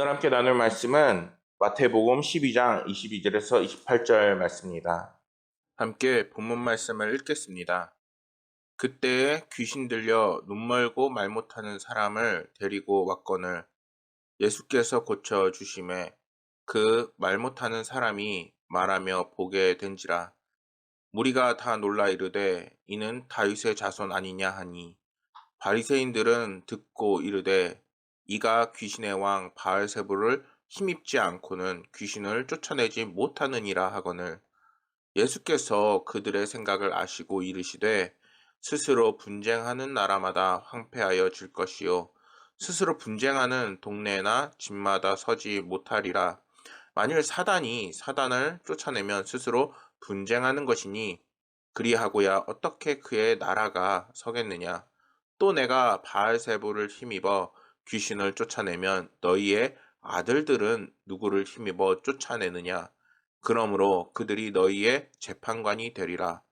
오늘 함께 나눌 말씀은 마태복음 12장 22절에서 28절 말씀입니다. 함께 본문 말씀을 읽겠습니다. 그때에 귀신 들려 눈멀고 말 못하는 사람을 데리고 왔거늘 예수께서 고쳐 주심에 그 말 못하는 사람이 말하며 보게 된지라. 무리가 다 놀라 이르되 이는 다윗의 자손 아니냐 하니 바리새인들은 듣고 이르되 이가 귀신의 왕 바알세불을 힘입지 않고는 귀신을 쫓아내지 못하느니라 하거늘 예수께서 그들의 생각을 아시고 이르시되 스스로 분쟁하는 나라마다 황폐하여 질 것이요 스스로 분쟁하는 동네나 집마다 서지 못하리라. 만일 사단이 사단을 쫓아내면 스스로 분쟁하는 것이니 그리하고야 어떻게 그의 나라가 서겠느냐. 또 내가 바알세불을 힘입어 귀신을 쫓아내면 너희의 아들들은 누구를 힘입어 쫓아내느냐. 그러므로 그들이 너희의 재판관이 되리라.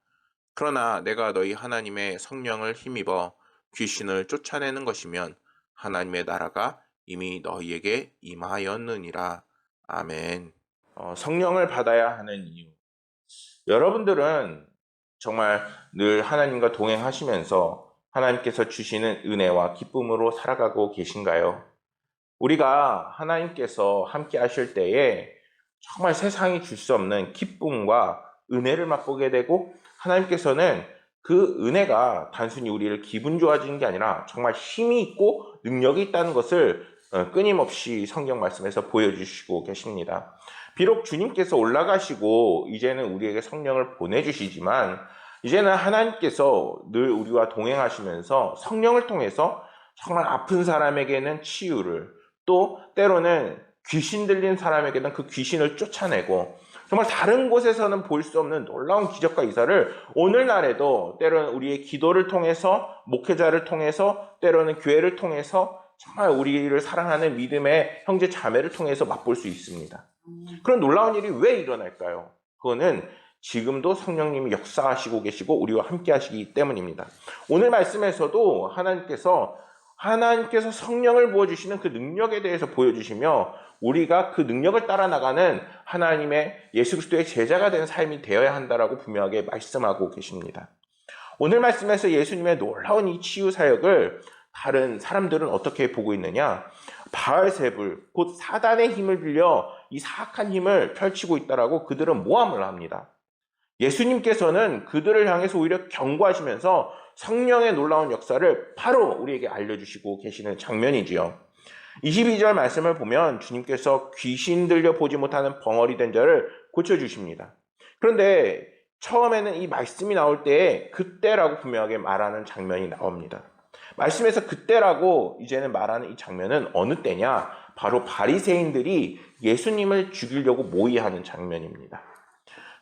그러나 내가 너희 하나님의 성령을 힘입어 귀신을 쫓아내는 것이면 하나님의 나라가 이미 너희에게 임하였느니라. 아멘. 성령을 받아야 하는 이유. 여러분들은 정말 늘 하나님과 동행하시면서 하나님께서 주시는 은혜와 기쁨으로 살아가고 계신가요? 우리가 하나님께서 함께 하실 때에 정말 세상이 줄 수 없는 기쁨과 은혜를 맛보게 되고 하나님께서는 그 은혜가 단순히 우리를 기분 좋아지는 게 아니라 정말 힘이 있고 능력이 있다는 것을 끊임없이 성경 말씀에서 보여주시고 계십니다. 비록 주님께서 올라가시고 이제는 우리에게 성령을 보내주시지만 이제는 하나님께서 늘 우리와 동행하시면서 성령을 통해서 정말 아픈 사람에게는 치유를 또 때로는 귀신 들린 사람에게는 그 귀신을 쫓아내고 정말 다른 곳에서는 볼 수 없는 놀라운 기적과 이사를 오늘날에도 때로는 우리의 기도를 통해서 목회자를 통해서 때로는 교회를 통해서 정말 우리를 사랑하는 믿음의 형제 자매를 통해서 맛볼 수 있습니다. 그런 놀라운 일이 왜 일어날까요? 그거는 지금도 성령님이 역사하시고 계시고 우리와 함께 하시기 때문입니다. 오늘 말씀에서도 하나님께서 성령을 부어주시는 그 능력에 대해서 보여주시며 우리가 그 능력을 따라 나가는 하나님의 예수 그리스도의 제자가 된 삶이 되어야 한다라고 분명하게 말씀하고 계십니다. 오늘 말씀에서 예수님의 놀라운 이 치유 사역을 다른 사람들은 어떻게 보고 있느냐? 바알세불, 곧 사단의 힘을 빌려 이 사악한 힘을 펼치고 있다라고 그들은 모함을 합니다. 예수님께서는 그들을 향해서 오히려 경고하시면서 성령의 놀라운 역사를 바로 우리에게 알려주시고 계시는 장면이지요. 22절 말씀을 보면 주님께서 귀신 들려 보지 못하는 벙어리 된 자를 고쳐주십니다. 그런데 처음에는 이 말씀이 나올 때에 그때라고 분명하게 말하는 장면이 나옵니다. 말씀에서 그때라고 이제는 말하는 이 장면은 어느 때냐? 바로 바리새인들이 예수님을 죽이려고 모의하는 장면입니다.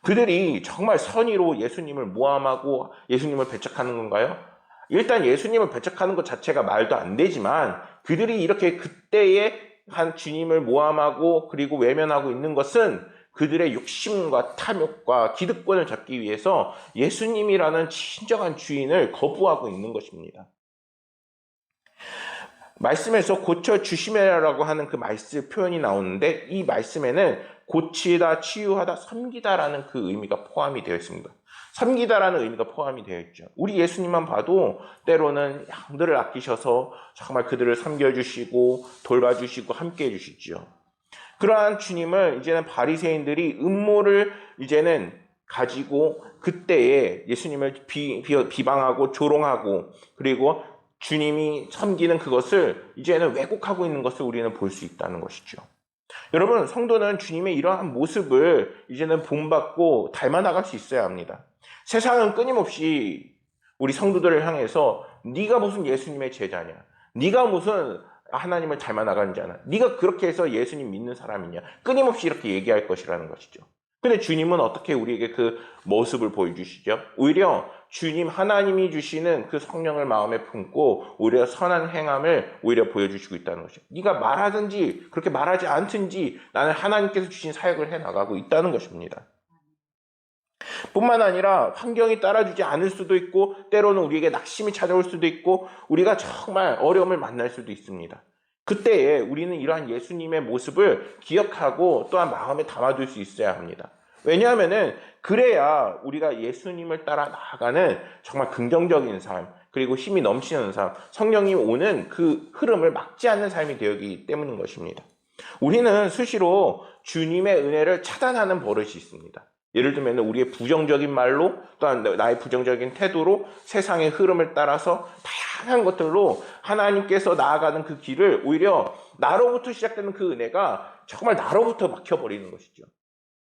그들이 정말 선의로 예수님을 모함하고 예수님을 배척하는 건가요? 일단 예수님을 배척하는 것 자체가 말도 안 되지만 그들이 이렇게 그때에 한 주님을 모함하고 그리고 외면하고 있는 것은 그들의 욕심과 탐욕과 기득권을 잡기 위해서 예수님이라는 진정한 주인을 거부하고 있는 것입니다. 말씀에서 고쳐주시매라고 하는 그 말씀 표현이 나오는데 이 말씀에는 고치다, 치유하다, 섬기다라는 그 의미가 포함이 되어 있습니다. 섬기다라는 의미가 포함이 되어 있죠. 우리 예수님만 봐도 때로는 양들을 아끼셔서 정말 그들을 섬겨주시고 돌봐주시고 함께 해주시죠. 그러한 주님을 이제는 바리새인들이 음모를 이제는 가지고 그때에 예수님을 비방하고 조롱하고 그리고 주님이 섬기는 그것을 이제는 왜곡하고 있는 것을 우리는 볼 수 있다는 것이죠. 여러분, 성도는 주님의 이러한 모습을 이제는 본받고 닮아나갈 수 있어야 합니다. 세상은 끊임없이 우리 성도들을 향해서 네가 무슨 예수님의 제자냐? 네가 무슨 하나님을 닮아나가는 자냐? 네가 그렇게 해서 예수님 믿는 사람이냐? 끊임없이 이렇게 얘기할 것이라는 것이죠. 근데 주님은 어떻게 우리에게 그 모습을 보여주시죠? 오히려 주님 하나님이 주시는 그 성령을 마음에 품고 오히려 선한 행함을 오히려 보여주시고 있다는 것이죠. 네가 말하든지 그렇게 말하지 않든지 나는 하나님께서 주신 사역을 해나가고 있다는 것입니다. 뿐만 아니라 환경이 따라주지 않을 수도 있고 때로는 우리에게 낙심이 찾아올 수도 있고 우리가 정말 어려움을 만날 수도 있습니다. 그때에 우리는 이러한 예수님의 모습을 기억하고 또한 마음에 담아둘 수 있어야 합니다. 왜냐하면은 그래야 우리가 예수님을 따라 나아가는 정말 긍정적인 삶, 그리고 힘이 넘치는 삶, 성령이 오는 그 흐름을 막지 않는 삶이 되기 때문인 것입니다. 우리는 수시로 주님의 은혜를 차단하는 버릇이 있습니다. 예를 들면 우리의 부정적인 말로 또한 나의 부정적인 태도로 세상의 흐름을 따라서 다양한 것들로 하나님께서 나아가는 그 길을 오히려 나로부터 시작되는 그 은혜가 정말 나로부터 막혀버리는 것이죠.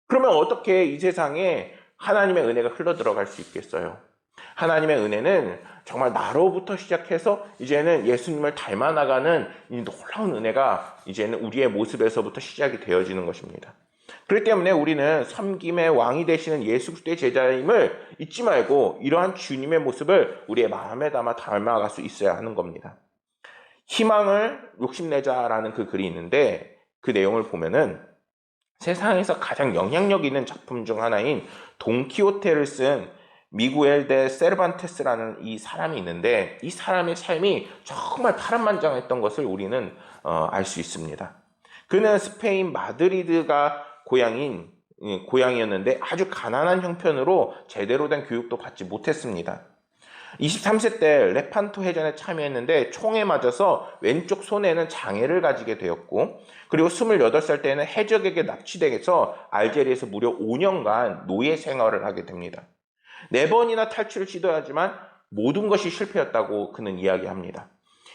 그러면 어떻게 이 세상에 하나님의 은혜가 흘러들어갈 수 있겠어요? 하나님의 은혜는 정말 나로부터 시작해서 이제는 예수님을 닮아나가는 이 놀라운 은혜가 이제는 우리의 모습에서부터 시작이 되어지는 것입니다. 그렇기 때문에 우리는 섬김의 왕이 되시는 예수 그리스도의 제자임을 잊지 말고 이러한 주님의 모습을 우리의 마음에 담아 닮아갈 수 있어야 하는 겁니다. 희망을 욕심내자라는 그 글이 있는데 그 내용을 보면은 세상에서 가장 영향력 있는 작품 중 하나인 돈키호테를 쓴 미구엘 데 세르반테스라는 이 사람이 있는데 이 사람의 삶이 정말 파란만장했던 것을 우리는 알 수 있습니다. 그는 스페인 마드리드가 고향이었는데 아주 가난한 형편으로 제대로 된 교육도 받지 못했습니다. 23세 때 레판토 해전에 참여했는데 총에 맞아서 왼쪽 손에는 장애를 가지게 되었고 그리고 28살 때는 해적에게 납치돼서 알제리에서 무려 5년간 노예 생활을 하게 됩니다. 4번이나 탈출을 시도하지만 모든 것이 실패였다고 그는 이야기합니다.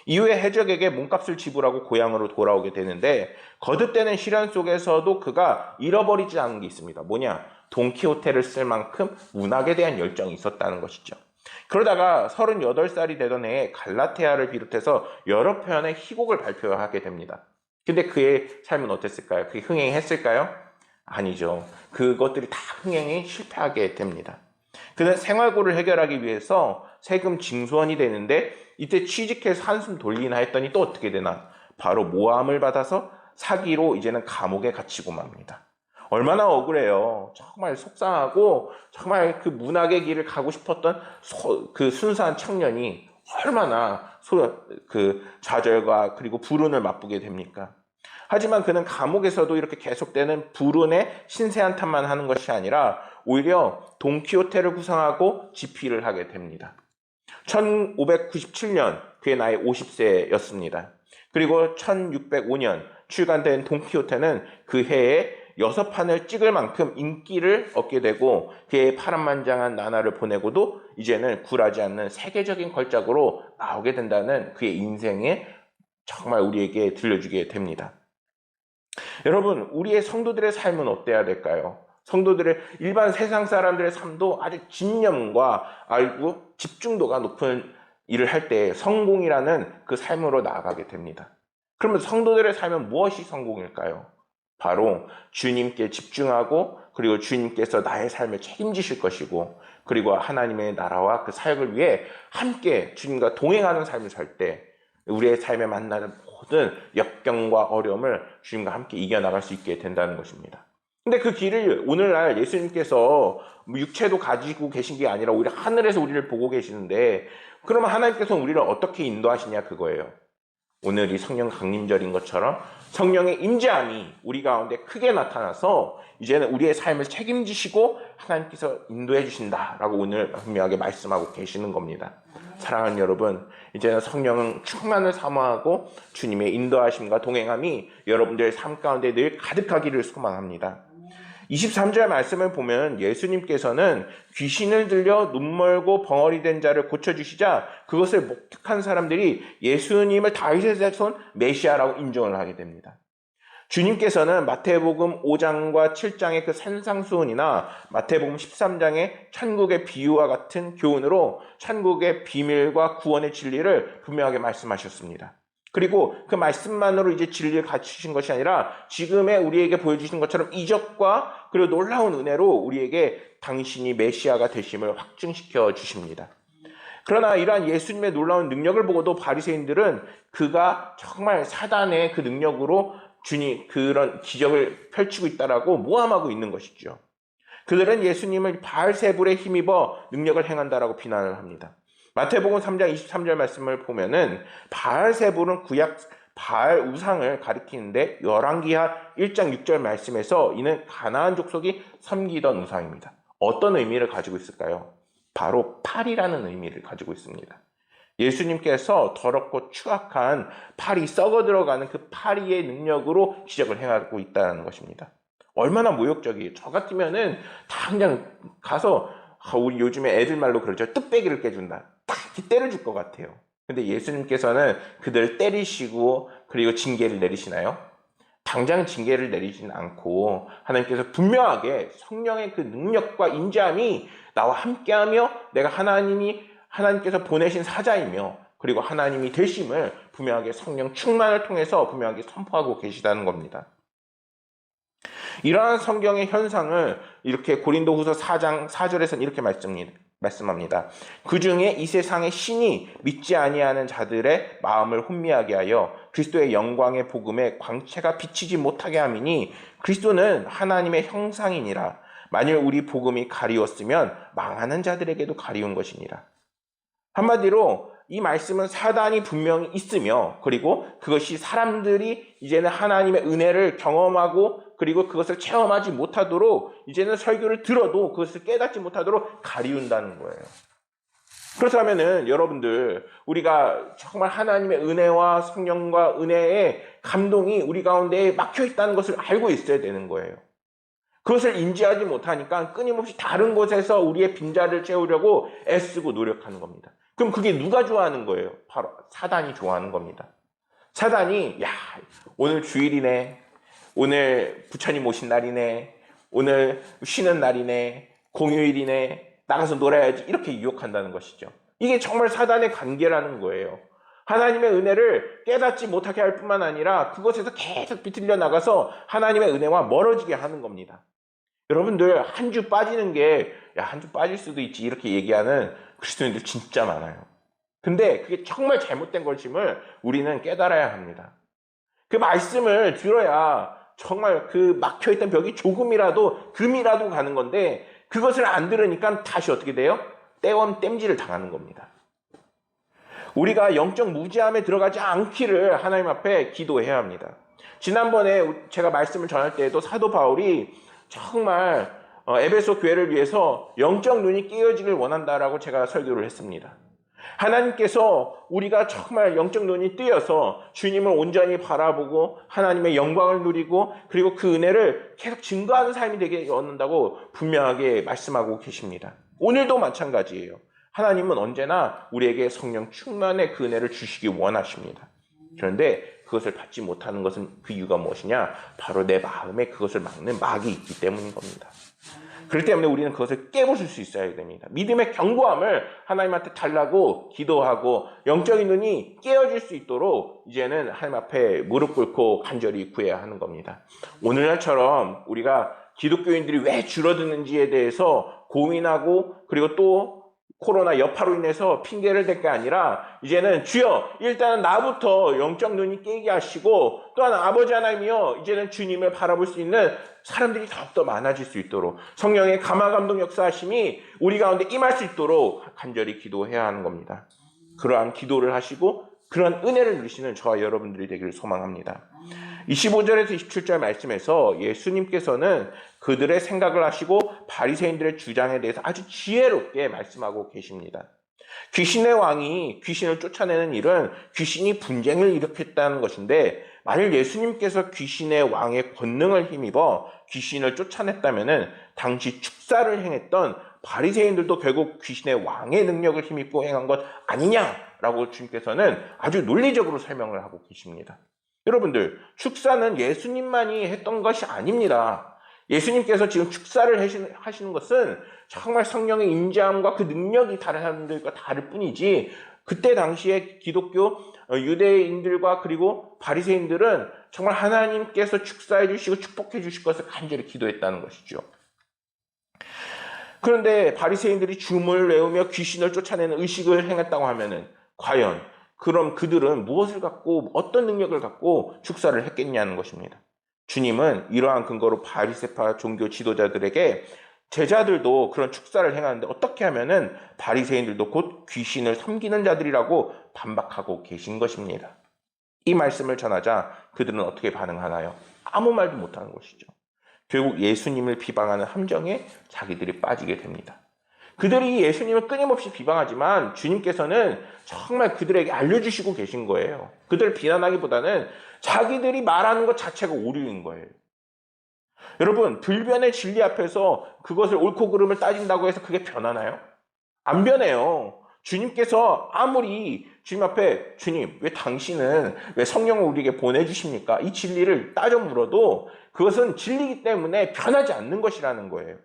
이후에 해적에게 몸값을 지불하고 고향으로 돌아오게 되는데 거듭되는 시련 속에서도 그가 잃어버리지 않은 게 있습니다. 뭐냐? 돈키호테를 쓸 만큼 문학에 대한 열정이 있었다는 것이죠. 그러다가 38살이 되던 해에 갈라테아를 비롯해서 여러 편의 희곡을 발표하게 됩니다. 근데 그의 삶은 어땠을까요? 그게 흥행했을까요? 아니죠. 그것들이 다 흥행에 실패하게 됩니다. 그는 생활고를 해결하기 위해서 세금 징수원이 되는데 이때 취직해서 한숨 돌리나 했더니 또 어떻게 되나? 바로 모함을 받아서 사기로 이제는 감옥에 갇히고 맙니다. 얼마나 억울해요. 정말 속상하고 정말 그 문학의 길을 가고 싶었던 그 순수한 청년이 얼마나 그 좌절과 그리고 불운을 맛보게 됩니까? 하지만 그는 감옥에서도 이렇게 계속되는 불운의 신세한탄만 하는 것이 아니라 오히려 돈키호테를 구상하고 집필을 하게 됩니다. 1597년 그의 나이 50세였습니다. 그리고 1605년 출간된 돈키호테는 그 해에 6판을 찍을 만큼 인기를 얻게 되고 그의 파란만장한 나날을 보내고도 이제는 굴하지 않는 세계적인 걸작으로 나오게 된다는 그의 인생에 정말 우리에게 들려주게 됩니다. 여러분, 우리의 성도들의 삶은 어때야 될까요? 성도들의 일반 세상 사람들의 삶도 아주 집념과 알고 집중도가 높은 일을 할 때 성공이라는 그 삶으로 나아가게 됩니다. 그러면 성도들의 삶은 무엇이 성공일까요? 바로 주님께 집중하고 그리고 주님께서 나의 삶을 책임지실 것이고 그리고 하나님의 나라와 그 사역을 위해 함께 주님과 동행하는 삶을 살 때 우리의 삶에 만나는 모든 역경과 어려움을 주님과 함께 이겨나갈 수 있게 된다는 것입니다. 근데 그 길을 오늘날 예수님께서 육체도 가지고 계신 게 아니라 오히려 하늘에서 우리를 보고 계시는데 그러면 하나님께서 우리를 어떻게 인도하시냐 그거예요. 오늘 이 성령 강림절인 것처럼 성령의 임재함이 우리 가운데 크게 나타나서 이제는 우리의 삶을 책임지시고 하나님께서 인도해 주신다라고 오늘 분명하게 말씀하고 계시는 겁니다. 사랑하는 여러분, 이제는 성령은 충만을 사모하고 주님의 인도하심과 동행함이 여러분들의 삶 가운데 늘 가득하기를 소망합니다. 23절 말씀을 보면 예수님께서는 귀신을 들려 눈멀고 벙어리 된 자를 고쳐주시자 그것을 목격한 사람들이 예수님을 다윗의 자손 메시아라고 인정을 하게 됩니다. 주님께서는 마태복음 5장과 7장의 그 산상수훈이나 마태복음 13장의 천국의 비유와 같은 교훈으로 천국의 비밀과 구원의 진리를 분명하게 말씀하셨습니다. 그리고 그 말씀만으로 이제 진리를 갖추신 것이 아니라 지금의 우리에게 보여주신 것처럼 이적과 그리고 놀라운 은혜로 우리에게 당신이 메시아가 되심을 확증시켜 주십니다. 그러나 이러한 예수님의 놀라운 능력을 보고도 바리새인들은 그가 정말 사단의 그 능력으로 주님 그런 기적을 펼치고 있다라고 모함하고 있는 것이죠. 그들은 예수님을 바알세불에 힘입어 능력을 행한다라고 비난을 합니다. 마태복음 3장 23절 말씀을 보면은 바알세불은 구약 바알 우상을 가리키는데 열왕기하 1장 6절 말씀에서 이는 가나안 족속이 섬기던 우상입니다. 어떤 의미를 가지고 있을까요? 바로 팔이라는 의미를 가지고 있습니다. 예수님께서 더럽고 추악한 팔이 썩어 들어가는 그 파리의 능력으로 기적을 행하고 있다는 것입니다. 얼마나 모욕적이에요. 저 같으면은 당장 가서 우리 요즘에 애들 말로 그러죠. 뚝배기를 깨준다. 딱 이렇게 때려줄 것 같아요. 근데 예수님께서는 그들을 때리시고 그리고 징계를 내리시나요? 당장 징계를 내리진 않고 하나님께서 분명하게 성령의 그 능력과 인자함이 나와 함께하며 내가 하나님께서 보내신 사자이며 그리고 하나님이 되심을 분명하게 성령 충만을 통해서 분명하게 선포하고 계시다는 겁니다. 이러한 성경의 현상을 이렇게 고린도후서 4장 4절에서는 이렇게 말씀합니다. 그 중에 이 세상의 신이 믿지 아니하는 자들의 마음을 혼미하게 하여 그리스도의 영광의 복음에 광채가 비치지 못하게 함이니 그리스도는 하나님의 형상이니라. 만일 우리 복음이 가리웠으면 망하는 자들에게도 가리운 것이니라. 한마디로 이 말씀은 사단이 분명히 있으며 그리고 그것이 사람들이 이제는 하나님의 은혜를 경험하고 그리고 그것을 체험하지 못하도록 이제는 설교를 들어도 그것을 깨닫지 못하도록 가리운다는 거예요. 그렇다면은 여러분들 우리가 정말 하나님의 은혜와 성령과 은혜의 감동이 우리 가운데 막혀 있다는 것을 알고 있어야 되는 거예요. 그것을 인지하지 못하니까 끊임없이 다른 곳에서 우리의 빈자리를 채우려고 애쓰고 노력하는 겁니다. 그럼 그게 누가 좋아하는 거예요? 바로 사단이 좋아하는 겁니다. 사단이 오늘 주일이네, 오늘 부처님 오신 날이네, 오늘 쉬는 날이네, 공휴일이네, 나가서 놀아야지 이렇게 유혹한다는 것이죠. 이게 정말 사단의 관계라는 거예요. 하나님의 은혜를 깨닫지 못하게 할 뿐만 아니라 그것에서 계속 비틀려 나가서 하나님의 은혜와 멀어지게 하는 겁니다. 여러분들 한 주 빠지는 게 한 주 빠질 수도 있지 이렇게 얘기하는 그리스도인들 진짜 많아요. 근데 그게 정말 잘못된 것임을 우리는 깨달아야 합니다. 그 말씀을 들어야 정말 그 막혀있던 벽이 조금이라도 금이라도 가는 건데 그것을 안 들으니까 다시 어떻게 돼요? 땜질을 당하는 겁니다. 우리가 영적 무지함에 들어가지 않기를 하나님 앞에 기도해야 합니다. 지난번에 제가 말씀을 전할 때에도 사도 바울이 정말 에베소 교회를 위해서 영적 눈이 깨어지길 원한다라고 제가 설교를 했습니다. 하나님께서 우리가 정말 영적 눈이 뜨여서 주님을 온전히 바라보고 하나님의 영광을 누리고 그리고 그 은혜를 계속 증거하는 삶이 되게 원한다고 분명하게 말씀하고 계십니다. 오늘도 마찬가지예요. 하나님은 언제나 우리에게 성령 충만의 그 은혜를 주시기 원하십니다. 그런데 그것을 받지 못하는 것은 그 이유가 무엇이냐? 바로 내 마음에 그것을 막는 막이 있기 때문인 겁니다. 그렇기 때문에 우리는 그것을 깨부술 수 있어야 됩니다. 믿음의 견고함을 하나님한테 달라고 기도하고 영적인 눈이 깨어질 수 있도록 이제는 하나님 앞에 무릎 꿇고 간절히 구해야 하는 겁니다. 오늘날처럼 우리가 기독교인들이 왜 줄어드는지에 대해서 고민하고 그리고 또 코로나 여파로 인해서 핑계를 댈 게 아니라 이제는 주여 일단은 나부터 영적 눈이 깨게 하시고 또한 아버지 하나님이여 이제는 주님을 바라볼 수 있는 사람들이 더욱더 많아질 수 있도록 성령의 감화감동 역사하심이 우리 가운데 임할 수 있도록 간절히 기도해야 하는 겁니다. 그러한 기도를 하시고 그런 은혜를 누리시는 저와 여러분들이 되기를 소망합니다. 25절에서 27절 말씀에서 예수님께서는 그들의 생각을 하시고 바리새인들의 주장에 대해서 아주 지혜롭게 말씀하고 계십니다. 귀신의 왕이 귀신을 쫓아내는 일은 귀신이 분쟁을 일으켰다는 것인데 만일 예수님께서 귀신의 왕의 권능을 힘입어 귀신을 쫓아냈다면 당시 축사를 행했던 바리새인들도 결국 귀신의 왕의 능력을 힘입고 행한 것 아니냐라고 주님께서는 아주 논리적으로 설명을 하고 계십니다. 여러분들 축사는 예수님만이 했던 것이 아닙니다. 예수님께서 지금 축사를 하시는 것은 정말 성령의 인자함과 그 능력이 다른 사람들과 다를 뿐이지 그때 당시에 기독교 유대인들과 그리고 바리새인들은 정말 하나님께서 축사해 주시고 축복해 주실 것을 간절히 기도했다는 것이죠. 그런데 바리새인들이 줌을 외우며 귀신을 쫓아내는 의식을 행했다고 하면은 과연 그럼 그들은 무엇을 갖고 어떤 능력을 갖고 축사를 했겠냐는 것입니다. 주님은 이러한 근거로 바리새파 종교 지도자들에게 제자들도 그런 축사를 행하는데 어떻게 하면은 바리새인들도 곧 귀신을 섬기는 자들이라고 반박하고 계신 것입니다. 이 말씀을 전하자 그들은 어떻게 반응하나요? 아무 말도 못하는 것이죠. 결국 예수님을 비방하는 함정에 자기들이 빠지게 됩니다. 그들이 예수님을 끊임없이 비방하지만 주님께서는 정말 그들에게 알려주시고 계신 거예요. 그들을 비난하기보다는 자기들이 말하는 것 자체가 오류인 거예요. 여러분, 불변의 진리 앞에서 그것을 옳고 그름을 따진다고 해서 그게 변하나요? 안 변해요. 주님께서 아무리 주님 앞에 주님 왜 당신은 왜 성령을 우리에게 보내주십니까? 이 진리를 따져 물어도 그것은 진리이기 때문에 변하지 않는 것이라는 거예요.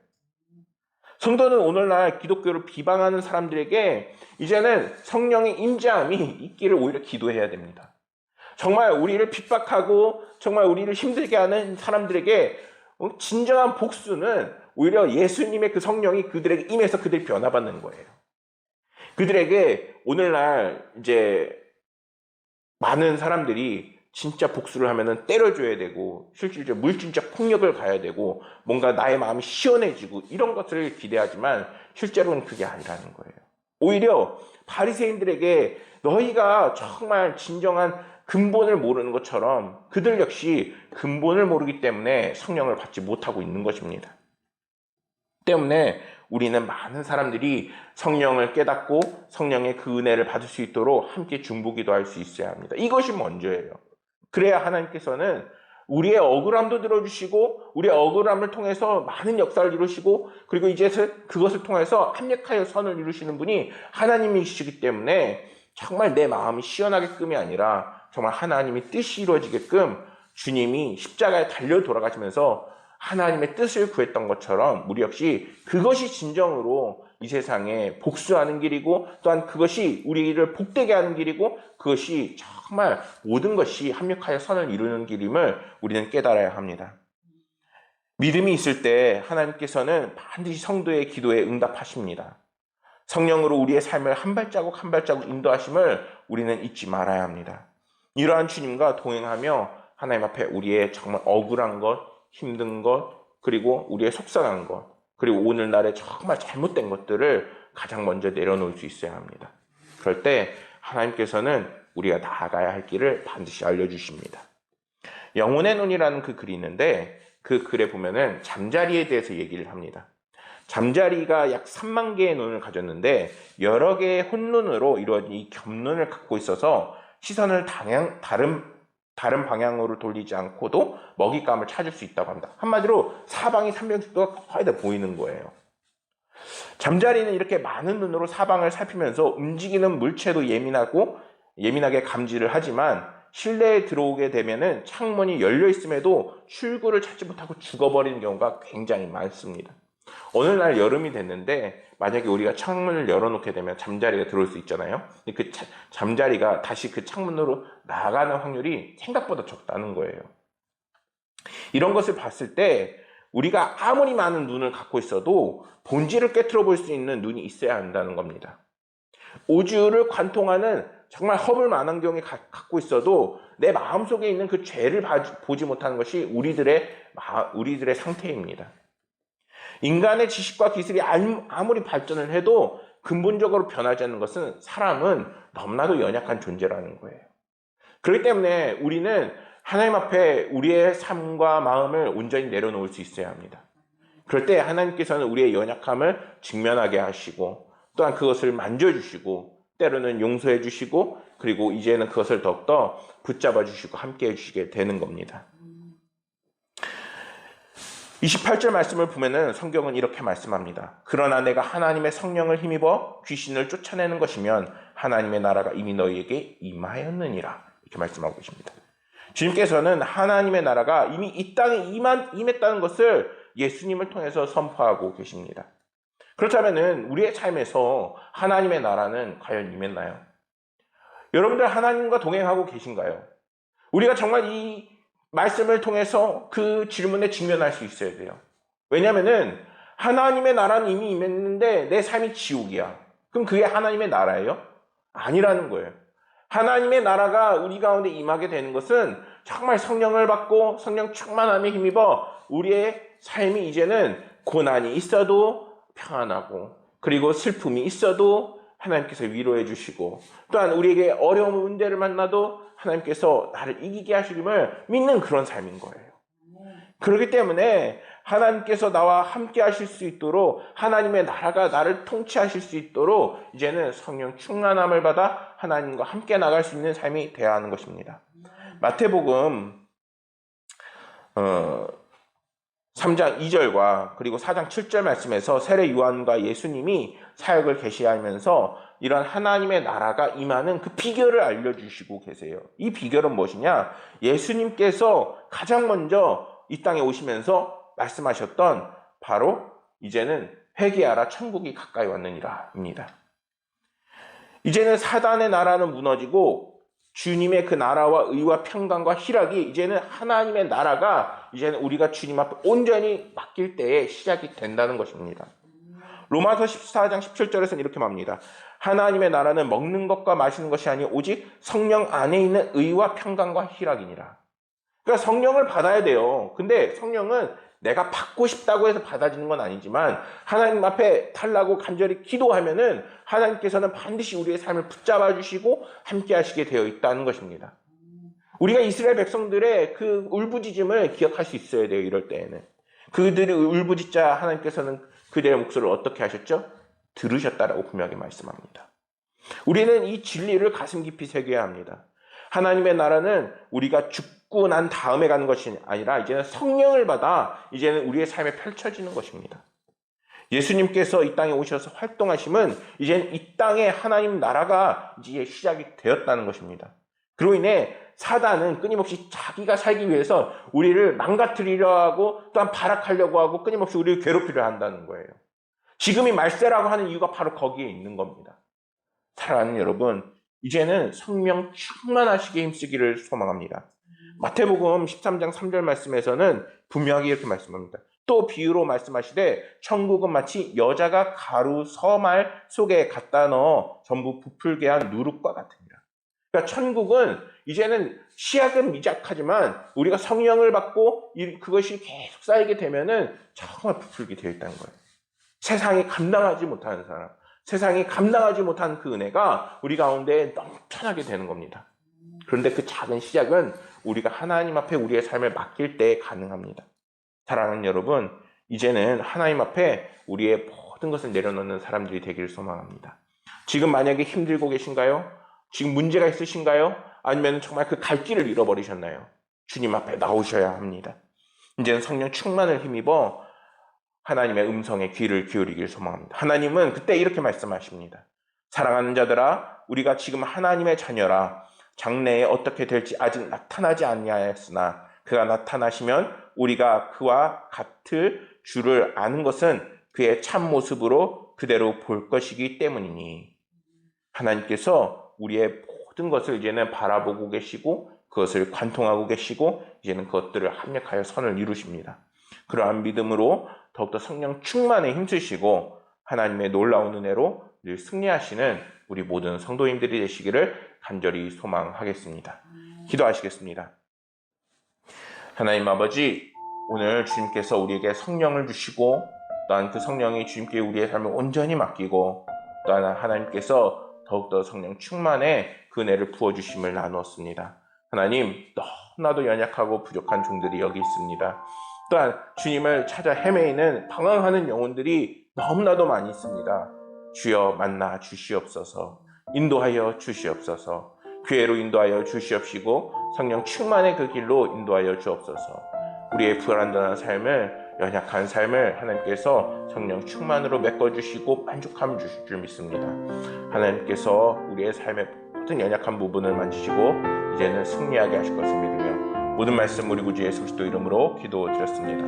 성도는 오늘날 기독교를 비방하는 사람들에게 이제는 성령의 임재함이 있기를 오히려 기도해야 됩니다. 정말 우리를 핍박하고 정말 우리를 힘들게 하는 사람들에게 진정한 복수는 오히려 예수님의 그 성령이 그들에게 임해서 그들이 변화받는 거예요. 그들에게 오늘날 이제 많은 사람들이 진짜 복수를 하면은 때려줘야 되고 실질적으로 물질적 폭력을 가야 되고 뭔가 나의 마음이 시원해지고 이런 것을 기대하지만 실제로는 그게 아니라는 거예요. 오히려 바리새인들에게 너희가 정말 진정한 근본을 모르는 것처럼 그들 역시 근본을 모르기 때문에 성령을 받지 못하고 있는 것입니다. 때문에 우리는 많은 사람들이 성령을 깨닫고 성령의 그 은혜를 받을 수 있도록 함께 중보기도할 수 있어야 합니다. 이것이 먼저예요. 그래야 하나님께서는 우리의 억울함도 들어주시고 우리의 억울함을 통해서 많은 역사를 이루시고 그리고 이제 그것을 통해서 합력하여 선을 이루시는 분이 하나님이시기 때문에 정말 내 마음이 시원하게끔이 아니라 정말 하나님의 뜻이 이루어지게끔 주님이 십자가에 달려 돌아가시면서 하나님의 뜻을 구했던 것처럼 우리 역시 그것이 진정으로 이 세상에 복수하는 길이고 또한 그것이 우리를 복되게 하는 길이고 그것이 정말 모든 것이 합력하여 선을 이루는 길임을 우리는 깨달아야 합니다. 믿음이 있을 때 하나님께서는 반드시 성도의 기도에 응답하십니다. 성령으로 우리의 삶을 한 발자국 한 발자국 인도하심을 우리는 잊지 말아야 합니다. 이러한 주님과 동행하며 하나님 앞에 우리의 정말 억울한 것, 힘든 것, 그리고 우리의 속상한 것, 그리고 오늘날의 정말 잘못된 것들을 가장 먼저 내려놓을 수 있어야 합니다. 그럴 때 하나님께서는 우리가 나아가야 할 길을 반드시 알려주십니다. 영혼의 눈이라는 그 글이 있는데 그 글에 보면은 잠자리에 대해서 얘기를 합니다. 잠자리가 약 3만 개의 눈을 가졌는데 여러 개의 혼눈으로 이루어진 이 겹눈을 갖고 있어서 시선을 다른 방향으로 돌리지 않고도 먹잇감을 찾을 수 있다고 합니다. 한마디로 사방이 360도가 거의 다 보이는 거예요. 잠자리는 이렇게 많은 눈으로 사방을 살피면서 움직이는 물체도 예민하게 감지를 하지만 실내에 들어오게 되면은 창문이 열려 있음에도 출구를 찾지 못하고 죽어버리는 경우가 굉장히 많습니다. 어느 날 여름이 됐는데 만약에 우리가 창문을 열어놓게 되면 잠자리가 들어올 수 있잖아요. 그 잠자리가 다시 그 창문으로 나가는 확률이 생각보다 적다는 거예요. 이런 것을 봤을 때 우리가 아무리 많은 눈을 갖고 있어도 본질을 깨트려 볼 수 있는 눈이 있어야 한다는 겁니다. 우주를 관통하는 정말 허블 망원경이 갖고 있어도 내 마음속에 있는 그 죄를 보지 못하는 것이 우리들의 상태입니다. 인간의 지식과 기술이 아무리 발전을 해도 근본적으로 변하지 않는 것은 사람은 너무나도 연약한 존재라는 거예요. 그렇기 때문에 우리는 하나님 앞에 우리의 삶과 마음을 온전히 내려놓을 수 있어야 합니다. 그럴 때 하나님께서는 우리의 연약함을 직면하게 하시고 또한 그것을 만져주시고 때로는 용서해 주시고 그리고 이제는 그것을 더욱더 붙잡아 주시고 함께 해주시게 되는 겁니다. 28절 말씀을 보면은 성경은 이렇게 말씀합니다. 그러나 내가 하나님의 성령을 힘입어 귀신을 쫓아내는 것이면 하나님의 나라가 이미 너희에게 임하였느니라. 이렇게 말씀하고 계십니다. 주님께서는 하나님의 나라가 이미 이 땅에 임했다는 것을 예수님을 통해서 선포하고 계십니다. 그렇다면은 우리의 삶에서 하나님의 나라는 과연 임했나요? 여러분들 하나님과 동행하고 계신가요? 우리가 정말 이 말씀을 통해서 그 질문에 직면할 수 있어야 돼요. 왜냐하면은 하나님의 나라는 이미 임했는데 내 삶이 지옥이야. 그럼 그게 하나님의 나라예요? 아니라는 거예요. 하나님의 나라가 우리 가운데 임하게 되는 것은 정말 성령을 받고 성령 충만함에 힘입어 우리의 삶이 이제는 고난이 있어도 평안하고 그리고 슬픔이 있어도 하나님께서 위로해 주시고, 또한 우리에게 어려운 문제를 만나도 하나님께서 나를 이기게 하시림을 믿는 그런 삶인 거예요. 그렇기 때문에 하나님께서 나와 함께 하실 수 있도록, 하나님의 나라가 나를 통치하실 수 있도록 이제는 성령 충만함을 받아 하나님과 함께 나갈 수 있는 삶이 되어야 하는 것입니다. 마태복음 3장 2절과 그리고 4장 7절 말씀에서 세례 요한과 예수님이 사역을 개시하면서 이런 하나님의 나라가 임하는 그 비결을 알려주시고 계세요. 이 비결은 무엇이냐? 예수님께서 가장 먼저 이 땅에 오시면서 말씀하셨던 바로 이제는 회개하라 천국이 가까이 왔느니라 입니다. 이제는 사단의 나라는 무너지고 주님의 그 나라와 의와 평강과 희락이 이제는 하나님의 나라가 이제는 우리가 주님 앞에 온전히 맡길 때에 시작이 된다는 것입니다. 로마서 14장 17절에서는 이렇게 말합니다. 하나님의 나라는 먹는 것과 마시는 것이 아니 오직 성령 안에 있는 의와 평강과 희락이니라. 그러니까 성령을 받아야 돼요. 근데 성령은 내가 받고 싶다고 해서 받아지는 건 아니지만 하나님 앞에 달라고 간절히 기도하면은 하나님께서는 반드시 우리의 삶을 붙잡아 주시고 함께 하시게 되어 있다는 것입니다. 우리가 이스라엘 백성들의 그 울부짖음을 기억할 수 있어야 돼요. 이럴 때에는. 그들이 울부짖자 하나님께서는 그들의 목소리를 어떻게 하셨죠? 들으셨다라고 분명히 말씀합니다. 우리는 이 진리를 가슴 깊이 새겨야 합니다. 하나님의 나라는 우리가 죽고 난 다음에 가는 것이 아니라 이제는 성령을 받아 이제는 우리의 삶에 펼쳐지는 것입니다. 예수님께서 이 땅에 오셔서 활동하심은 이제는 이 땅에 하나님 나라가 이제 시작이 되었다는 것입니다. 그로 인해 사단은 끊임없이 자기가 살기 위해서 우리를 망가뜨리려 하고 또한 발악하려고 하고 끊임없이 우리를 괴롭히려 한다는 거예요. 지금이 말세라고 하는 이유가 바로 거기에 있는 겁니다. 사랑하는 여러분, 이제는 성령 충만하시게 힘쓰기를 소망합니다. 마태복음 13장 3절 말씀에서는 분명히 이렇게 말씀합니다. 또 비유로 말씀하시되 천국은 마치 여자가 가루 서말 속에 갖다 넣어 전부 부풀게 한 누룩과 같으니라. 그러니까 천국은 이제는 시약은 미약하지만 우리가 성령을 받고 그것이 계속 쌓이게 되면은 정말 부풀게 되어 있다는 거예요. 세상이 감당하지 못하는 사람, 세상이 감당하지 못한 그 은혜가 우리 가운데 넘쳐나게 되는 겁니다. 그런데 그 작은 시작은 우리가 하나님 앞에 우리의 삶을 맡길 때 가능합니다. 사랑하는 여러분, 이제는 하나님 앞에 우리의 모든 것을 내려놓는 사람들이 되기를 소망합니다. 지금 만약에 힘들고 계신가요? 지금 문제가 있으신가요? 아니면 정말 그 갈 길을 잃어버리셨나요? 주님 앞에 나오셔야 합니다. 이제는 성령 충만을 힘입어 하나님의 음성에 귀를 기울이길 소망합니다. 하나님은 그때 이렇게 말씀하십니다. 사랑하는 자들아, 우리가 지금 하나님의 자녀라. 장래에 어떻게 될지 아직 나타나지 아니하였으나 그가 나타나시면 우리가 그와 같을 줄을 아는 것은 그의 참모습으로 그대로 볼 것이기 때문이니. 하나님께서 우리의 모든 것을 이제는 바라보고 계시고 그것을 관통하고 계시고 이제는 그것들을 합력하여 선을 이루십니다. 그러한 믿음으로 더욱더 성령 충만에 힘쓰시고 하나님의 놀라운 은혜로 늘 승리하시는 우리 모든 성도님들이 되시기를 간절히 소망하겠습니다. 기도하시겠습니다. 하나님 아버지, 오늘 주님께서 우리에게 성령을 주시고 또한 그 성령이 주님께 우리의 삶을 온전히 맡기고 또한 하나님께서 더욱더 성령 충만에 그 은혜를 부어주심을 나누었습니다. 하나님, 너무나도 연약하고 부족한 종들이 여기 있습니다. 또한 주님을 찾아 헤매이는 방황하는 영혼들이 너무나도 많이 있습니다. 주여 만나 주시옵소서. 인도하여 주시옵소서. 교회로 인도하여 주시옵시고 성령 충만의 그 길로 인도하여 주옵소서. 우리의 불완전한 삶을, 연약한 삶을 하나님께서 성령 충만으로 메꿔주시고 만족함 주실 줄 믿습니다. 하나님께서 우리의 삶의 모든 연약한 부분을 만지시고 이제는 승리하게 하실 것을 믿으며 모든 말씀 우리 구주 예수 그리스도 이름으로 기도드렸습니다.